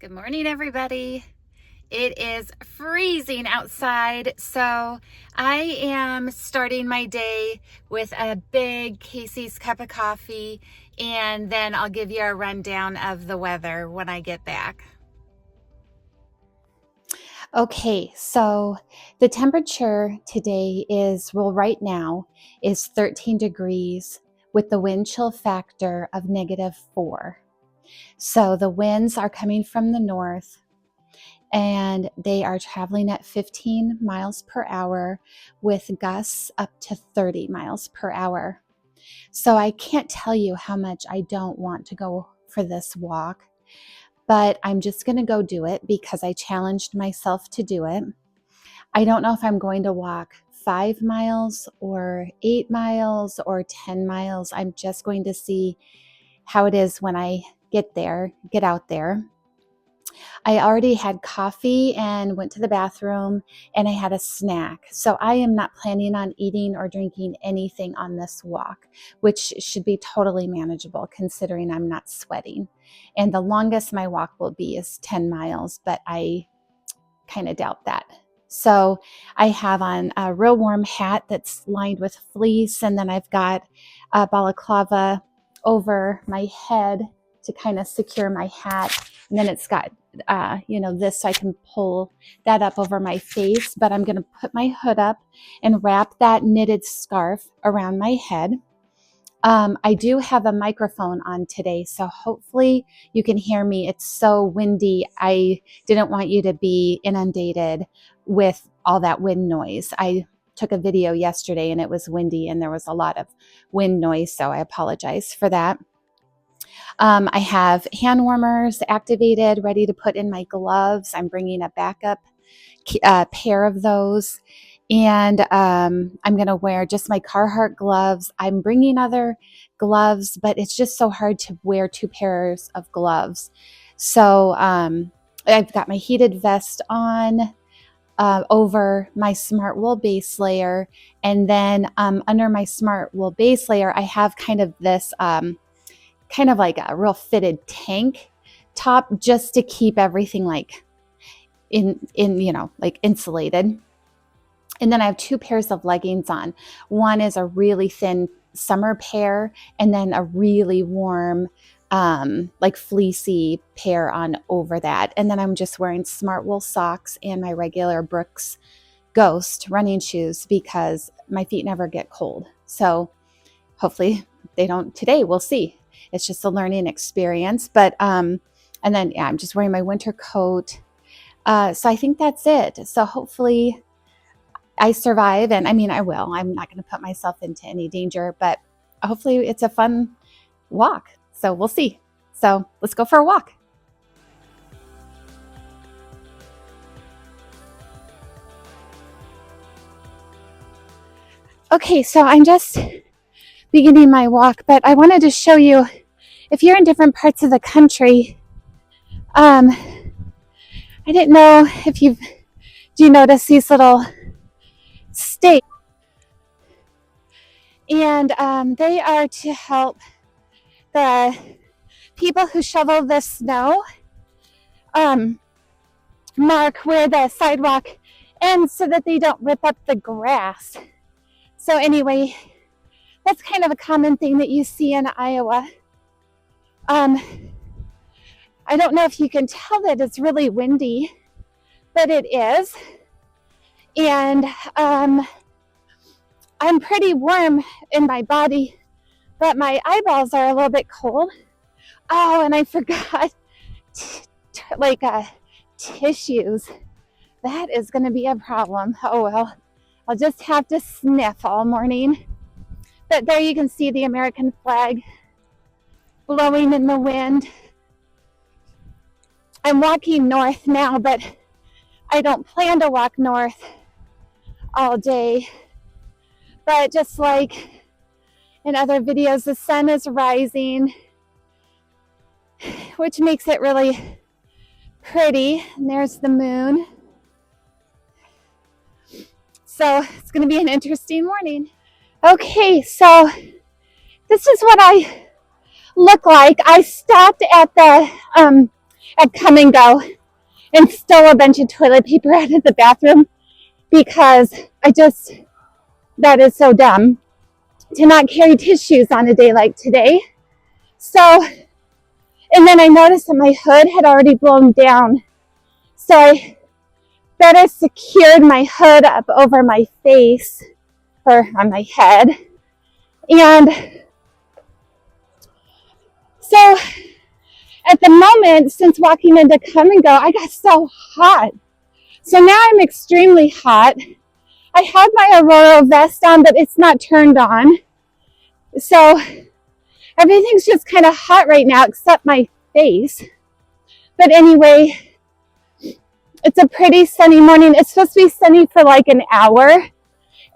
Good morning, everybody. It is freezing outside, so I am starting my day with a big Casey's cup of coffee, and then I'll give you a rundown of the weather when I get back. Okay, so the temperature today right now is 13 degrees with the wind chill factor of -4. So the winds are coming from the north and they are traveling at 15 miles per hour with gusts up to 30 miles per hour. So I can't tell you how much I don't want to go for this walk, but I'm just going to go do it because I challenged myself to do it. I don't know if I'm going to walk 5 miles or 8 miles or 10 miles. I'm just going to see how it is when I get out there. I already had coffee and went to the bathroom, and I had a snack. So I am not planning on eating or drinking anything on this walk, which should be totally manageable considering I'm not sweating. And the longest my walk will be is 10 miles, but I kind of doubt that. So I have on a real warm hat that's lined with fleece, and then I've got a balaclava over my head to kind of secure my hat. And then it's got, this so I can pull that up over my face. But I'm going to put my hood up and wrap that knitted scarf around my head. I do have a microphone on today, so hopefully you can hear me. It's so windy. I didn't want you to be inundated with all that wind noise. I took a video yesterday and it was windy and there was a lot of wind noise, so I apologize for that. I have hand warmers activated, ready to put in my gloves. I'm bringing a backup pair of those. And I'm going to wear just my Carhartt gloves. I'm bringing other gloves, but it's just so hard to wear 2 pairs of gloves. So I've got my heated vest on over my smart wool base layer. And then under my smart wool base layer, I have kind of this kind of like a real fitted tank top just to keep everything like like insulated. And then I have 2 pairs of leggings on. One is a really thin summer pair, and then a really warm, like fleecy pair on over that. And then I'm just wearing smart wool socks and my regular Brooks Ghost running shoes because my feet never get cold. So hopefully they don't today. We'll see. It's just a learning experience. But and then I'm just wearing my winter coat. So I think that's it. So hopefully I survive, and I mean, I will. I'm not going to put myself into any danger, but hopefully it's a fun walk. So we'll see. So let's go for a walk. Okay, so I'm just beginning my walk, but I wanted to show you, if you're in different parts of the country, I didn't know if do you notice these little stakes? And they are to help the people who shovel the snow mark where the sidewalk ends so that they don't rip up the grass. So anyway, that's kind of a common thing that you see in Iowa. I don't know if you can tell that it's really windy, but it is. And I'm pretty warm in my body, but my eyeballs are a little bit cold. Oh, and I forgot tissues. That is going to be a problem. Oh well, I'll just have to sniff all morning. But there you can see the American flag blowing in the wind. I'm walking north now, but I don't plan to walk north all day. But just like in other videos, the sun is rising, which makes it really pretty. And there's the moon. So it's going to be an interesting morning. Okay, so this is what I look like. I stopped at the at Come and Go and stole a bunch of toilet paper out of the bathroom because that is so dumb to not carry tissues on a day like today. So, and then I noticed that my hood had already blown down. So I better secured my hood up over my face or on my head. And so at the moment, since walking into Come and Go, I got so hot. So now I'm extremely hot. I have my Aurora vest on, but it's not turned on. So everything's just kind of hot right now except my face. But anyway, it's a pretty sunny morning. It's supposed to be sunny for like an hour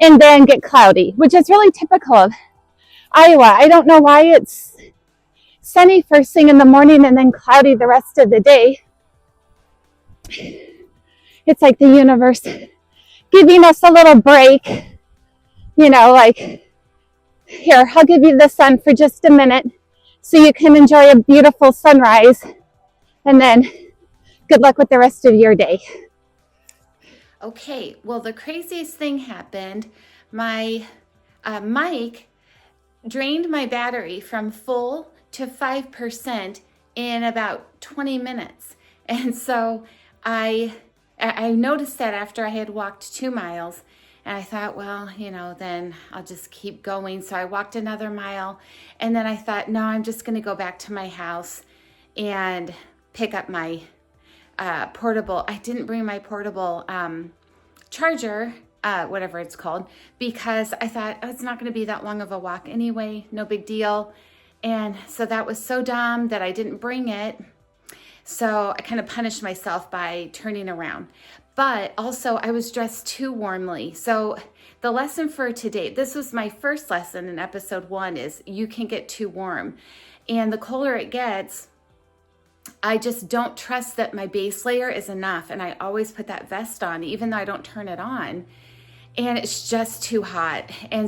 and then get cloudy, which is really typical of Iowa. I don't know why it's sunny first thing in the morning and then cloudy the rest of the day. It's like the universe giving us a little break, like, here, I'll give you the sun for just a minute so you can enjoy a beautiful sunrise, and then good luck with the rest of your day. Okay, well, the craziest thing happened. My mic drained my battery from full to 5% in about 20 minutes. And so I noticed that after I had walked 2 miles, and I thought, well, then I'll just keep going. So I walked another mile, and then I thought, no, I'm just going to go back to my house and pick up my portable. I didn't bring my portable charger, whatever it's called, because I thought, oh, it's not going to be that long of a walk anyway, no big deal. And so that was so dumb that I didn't bring it. So I kind of punished myself by turning around. But also I was dressed too warmly. So the lesson for today, this was my first lesson in episode 1, is you can get too warm. And the colder it gets, I just don't trust that my base layer is enough. And I always put that vest on, even though I don't turn it on. And it's just too hot. And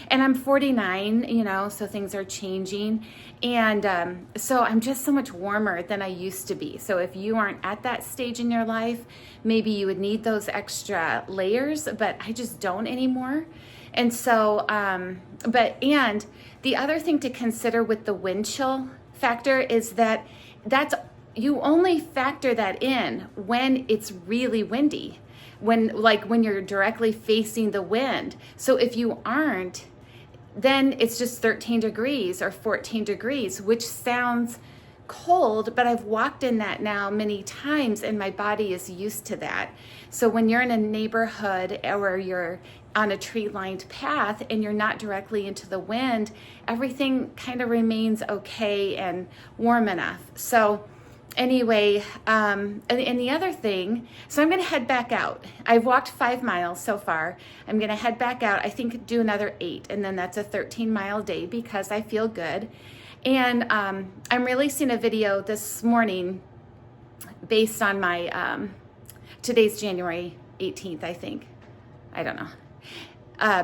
I'm 49, so things are changing. And so I'm just so much warmer than I used to be. So if you aren't at that stage in your life, maybe you would need those extra layers, but I just don't anymore. And so, and the other thing to consider with the wind chill factor is that you only factor that in when it's really windy. When you're directly facing the wind. So if you aren't, then it's just 13 degrees or 14 degrees, which sounds cold, but I've walked in that now many times and my body is used to that. So when you're in a neighborhood or you're on a tree-lined path and you're not directly into the wind, everything kind of remains okay and warm enough. So anyway, and the other thing, so I'm going to head back out. I've walked 5 miles so far. I'm going to head back out. I think do another 8, and then that's a 13-mile day because I feel good. And I'm releasing a video this morning based on my, today's January 18th, I think. I don't know.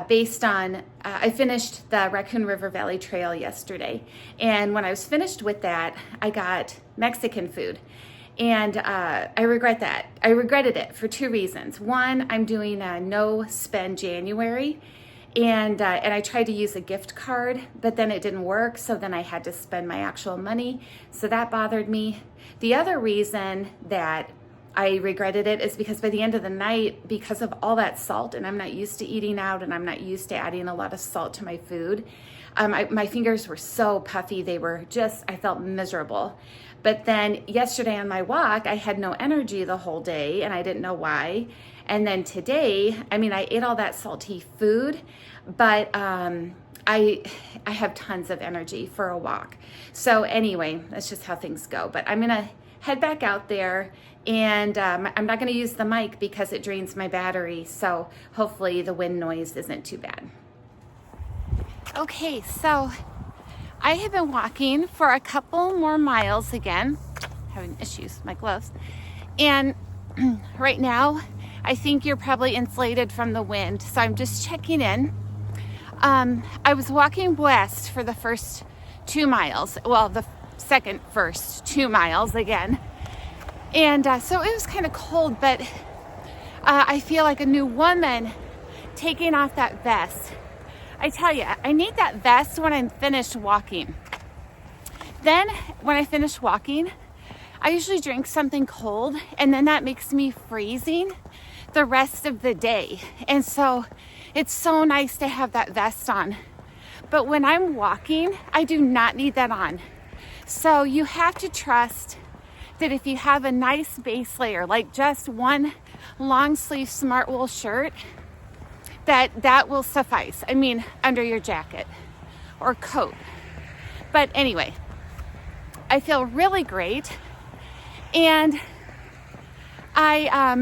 Based on, I finished the Raccoon River Valley Trail yesterday. And when I was finished with that, I got Mexican food. And I regret that. I regretted it for 2 reasons. One, I'm doing a no spend January. And I tried to use a gift card, but then it didn't work. So then I had to spend my actual money. So that bothered me. The other reason that I regretted it is because by the end of the night, because of all that salt, and I'm not used to eating out and I'm not used to adding a lot of salt to my food, my fingers were so puffy. I felt miserable. But then yesterday on my walk, I had no energy the whole day and I didn't know why. And then today, I ate all that salty food, but I have tons of energy for a walk. So anyway, that's just how things go. But I'm going to head back out there. And I'm not going to use the mic because it drains my battery. So hopefully the wind noise isn't too bad. Okay, so I have been walking for a couple more miles again. Having issues with my gloves. And right now, I think you're probably insulated from the wind. So I'm just checking in. I was walking west for the first 2 miles. Well, the first 2 miles again. And so it was kind of cold, but I feel like a new woman taking off that vest. I tell you, I need that vest when I'm finished walking. Then when I finish walking, I usually drink something cold, and then that makes me freezing the rest of the day. And so it's so nice to have that vest on. But when I'm walking, I do not need that on. So you have to trust that if you have a nice base layer, like just one long sleeve smart wool shirt, that will suffice. I mean, under your jacket or coat. But anyway, I feel really great. And I,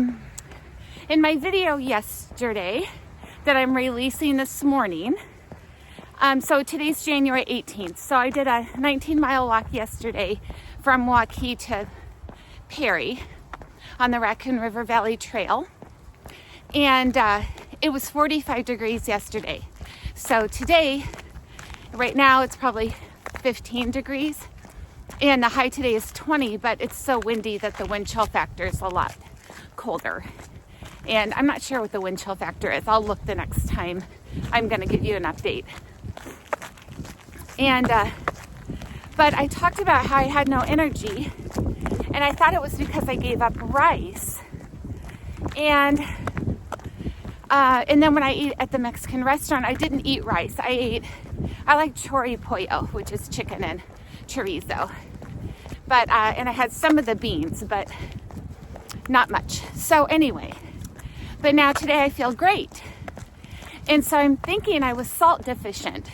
in my video yesterday that I'm releasing this morning, so today's January 18th. So I did a 19-mile walk yesterday from Waukee to Perry on the Raccoon River Valley Trail. And it was 45 degrees yesterday. So today, right now, it's probably 15 degrees. And the high today is 20, but it's so windy that the wind chill factor is a lot colder. And I'm not sure what the wind chill factor is. I'll look the next time I'm going to give you an update. And, but I talked about how I had no energy, and I thought it was because I gave up rice. And then when I ate at the Mexican restaurant, I didn't eat rice. I like chori pollo, which is chicken and chorizo. But, and I had some of the beans, but not much. So anyway, but now today I feel great. And so I'm thinking I was salt deficient,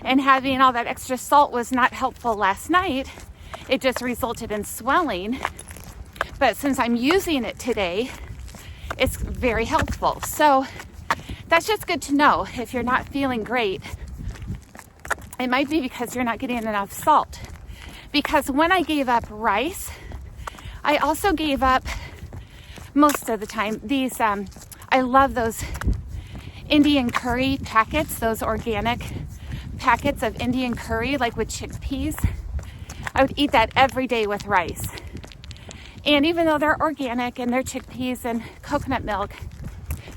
and having all that extra salt was not helpful last night. It just resulted in swelling. But since I'm using it today, it's very helpful. So that's just good to know. If you're not feeling great, it might be because you're not getting enough salt. Because when I gave up rice, I also gave up, most of the time, these, I love those Indian curry packets, those organic packets of Indian curry, like with chickpeas. I would eat that every day with rice. And even though they're organic and they're chickpeas and coconut milk,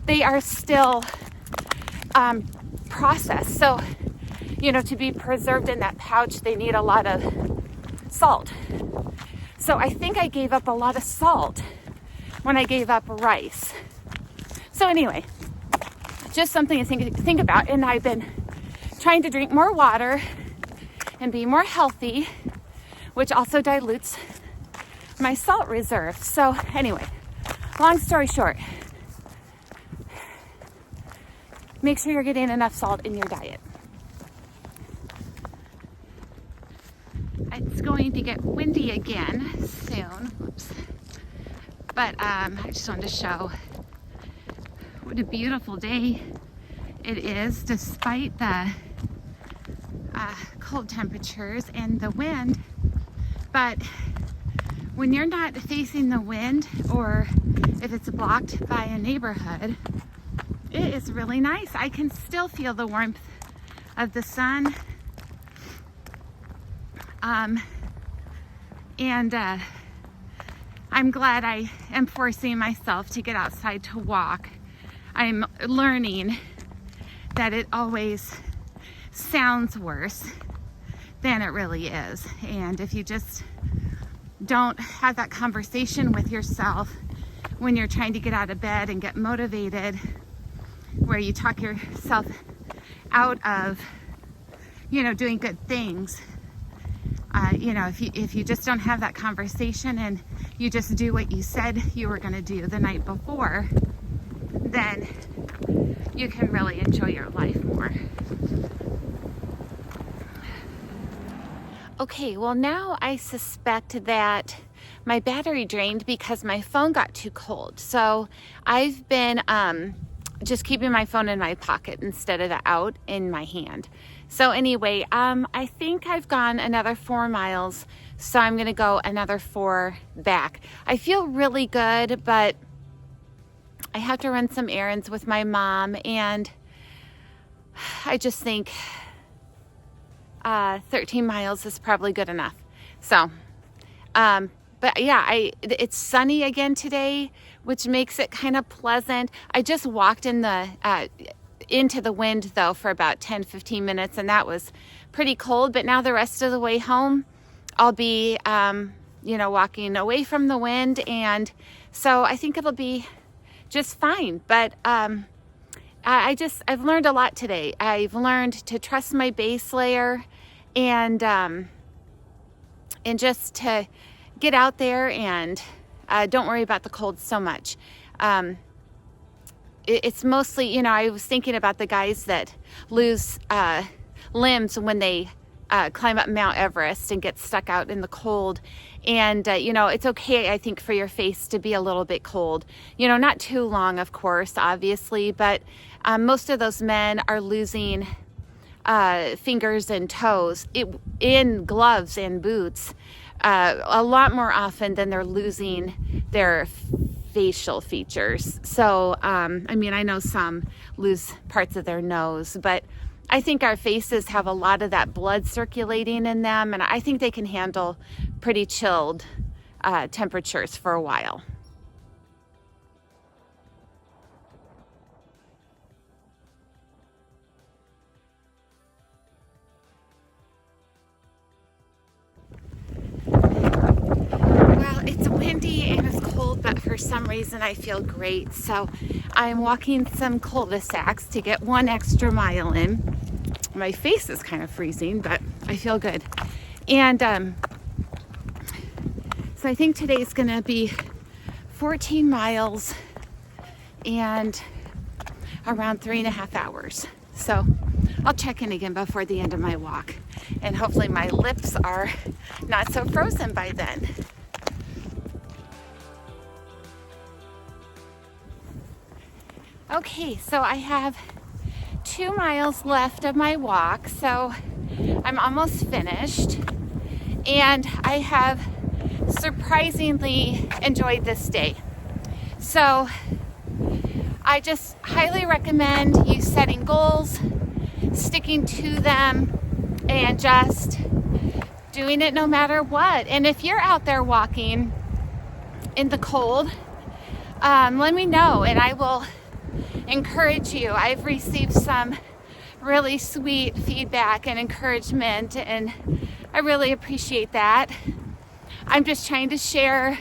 they are still processed. So, you know, to be preserved in that pouch, they need a lot of salt. So I think I gave up a lot of salt when I gave up rice. So anyway, just something to think about. And I've been trying to drink more water and be more healthy, which also dilutes my salt reserve. So anyway, long story short, make sure you're getting enough salt in your diet. It's going to get windy again soon. Whoops. But I just wanted to show what a beautiful day it is, despite the cold temperatures and the wind. But when you're not facing the wind, or if it's blocked by a neighborhood, it is really nice. I can still feel the warmth of the sun. I'm glad I am forcing myself to get outside to walk. I'm learning that it always sounds worse than it really is. And if you just don't have that conversation with yourself when you're trying to get out of bed and get motivated, where you talk yourself out of, you know, doing good things, you know, if you just don't have that conversation and you just do what you said you were going to do the night before, then you can really enjoy your life more. Okay, well now I suspect that my battery drained because my phone got too cold. So I've been just keeping my phone in my pocket instead of out in my hand. So anyway, I think I've gone another 4 miles, so I'm gonna go another 4 back. I feel really good, but I have to run some errands with my mom, and I just think 13 miles is probably good enough. So, but But yeah, it's sunny again today, which makes it kind of pleasant. I just walked in the into the wind though for about 10-15 minutes, and that was pretty cold. But now the rest of the way home, I'll be walking away from the wind, and so I think it'll be just fine. But I've learned a lot today. I've learned to trust my base layer, and just to get out there and don't worry about the cold so much. It's mostly, I was thinking about the guys that lose limbs when they climb up Mount Everest and get stuck out in the cold. And, it's okay, I think, for your face to be a little bit cold. Not too long, of course, obviously, but most of those men are losing fingers and toes in gloves and boots a lot more often than they're losing their facial features. So, I know some lose parts of their nose, but I think our faces have a lot of that blood circulating in them, and I think they can handle pretty chilled temperatures for a while. Well, it's windy and it's cold, but for some reason I feel great. So I'm walking some cul-de-sacs to get one extra mile in. My face is kind of freezing, but I feel good. And so I think today's gonna be 14 miles and around 3.5 hours. So I'll check in again before the end of my walk, and hopefully my lips are not so frozen by then. Okay, so I have 2 miles left of my walk, so I'm almost finished, and I have surprisingly enjoyed this day. So I just highly recommend you setting goals, sticking to them, and just doing it no matter what. And if you're out there walking in the cold, let me know and I will encourage you. I've received some really sweet feedback and encouragement, and I really appreciate that. I'm just trying to share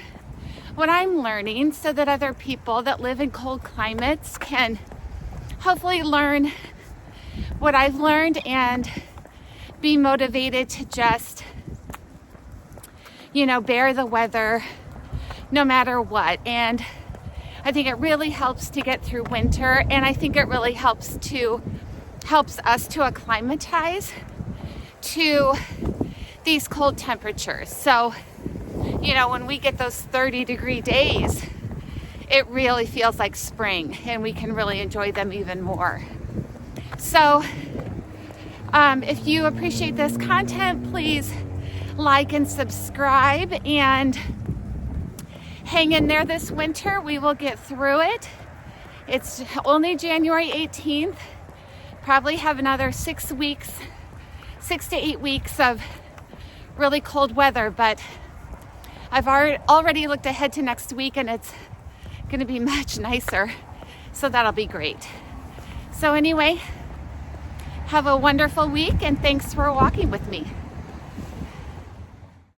what I'm learning so that other people that live in cold climates can hopefully learn what I've learned and be motivated to just, bear the weather no matter what. And I think it really helps to get through winter, and I think it really helps us to acclimatize to these cold temperatures. So, when we get those 30-degree days, it really feels like spring, and we can really enjoy them even more. So, if you appreciate this content, please like and subscribe, and hang in there this winter. We will get through it. It's only January 18th. Probably have another 6 to 8 weeks of really cold weather, but I've already looked ahead to next week, and it's going to be much nicer, so that'll be great. So anyway, have a wonderful week, and thanks for walking with me.